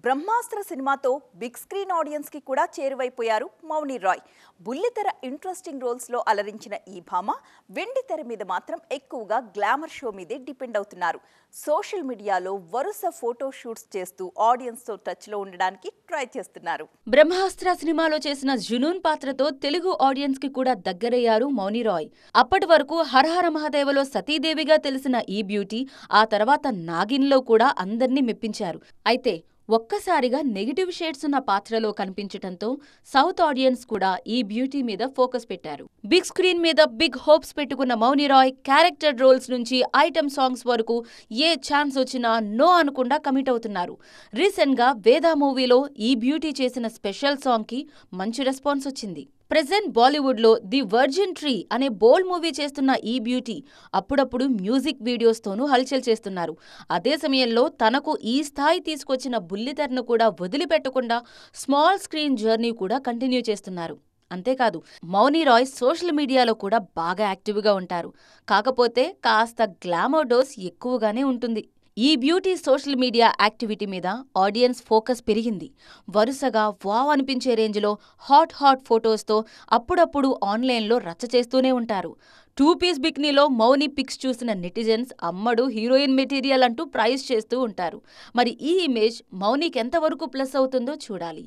బ్రహ్మాస్త్ర సినిమాతో big screen audience కి కూడా చేరువైపోయారు మౌని రాయ్. బుల్లితెర ఇంట్రెస్టింగ్ రోల్స్ లో అలరించిన ఈ భామ వెండి తెర మీద మాత్రం ఎక్కువగా గ్లామర్ షో మీదే డిపెండ్ అవుతున్నారు. సోషల్ మీడియాలో వరుస ఫోటో షూట్స్ చేస్తూ ఆడియన్స్ తో టచ్ లో ఉండడానికి ట్రై చేస్తున్నారు. బ్రహ్మాస్త్ర సినిమాలో చేసిన జునూన్ పాత్రతో తెలుగు ఆడియన్స్ కి కూడా దగ్గరయ్యారు మౌని రాయ్. అప్పటి వరకు హరహర మహాదేవలో సతీదేవిగా తెలిసిన ఈ బ్యూటీ ఆ తర్వాత నాగిన్లో కూడా అందర్నీ మెప్పించారు. అయితే ఒక్కసారిగా నెగిటివ్ షేడ్స్ ఉన్న పాత్రలో కనిపించటంతో సౌత్ ఆడియన్స్ కూడా ఈ బ్యూటీ మీద ఫోకస్ పెట్టారు. బిగ్ స్క్రీన్ మీద బిగ్ హోప్స్ పెట్టుకున్న మౌని రాయ్ క్యారెక్టర్ రోల్స్ నుంచి ఐటమ్ సాంగ్స్ వరకు ఏ ఛాన్స్ వచ్చినా నో అనకుండా కమిట్ అవుతున్నారు. రీసెంట్ గా వేదా మూవీలో ఈ బ్యూటీ చేసిన స్పెషల్ సాంగ్ కి మంచి రెస్పాన్స్ వచ్చింది. ప్రెజెంట్ బాలీవుడ్ లో ది వర్జిన్ ట్రీ అనే బోల్డ్ మూవీ చేస్తున్న ఈ బ్యూటీ అప్పుడప్పుడు మ్యూజిక్ వీడియోస్ తోనూ హల్చల్ చేస్తున్నారు. అదే సమయంలో తనకు ఈ స్థాయి తీసుకొచ్చిన బుల్లితెరను కూడా వదిలిపెట్టకుండా స్మాల్ స్క్రీన్ జర్నీ కూడా కంటిన్యూ చేస్తున్నారు. అంతేకాదు మౌని రాయ్ సోషల్ మీడియాలో కూడా బాగా యాక్టివ్గా ఉంటారు. కాకపోతే కాస్త గ్లామర్ డోస్ ఎక్కువగానే ఉంటుంది. ఈ బ్యూటీ సోషల్ మీడియా యాక్టివిటీ మీద ఆడియన్స్ ఫోకస్ పెరిగింది. వరుసగా వావ్ అనిపించే రేంజ్లో హాట్ ఫొటోస్తో అప్పుడప్పుడు ఆన్లైన్లో రచ్చ చేస్తూనే ఉంటారు. 2-పీస్ బిక్నీలో మౌని పిక్స్ చూసిన నెటిజన్స్ అమ్మడు హీరోయిన్ మెటీరియల్ అంటూ ప్రైజ్ చేస్తూ ఉంటారు. మరి ఈ ఇమేజ్ మౌనికి ఎంతవరకు ప్లస్ అవుతుందో చూడాలి.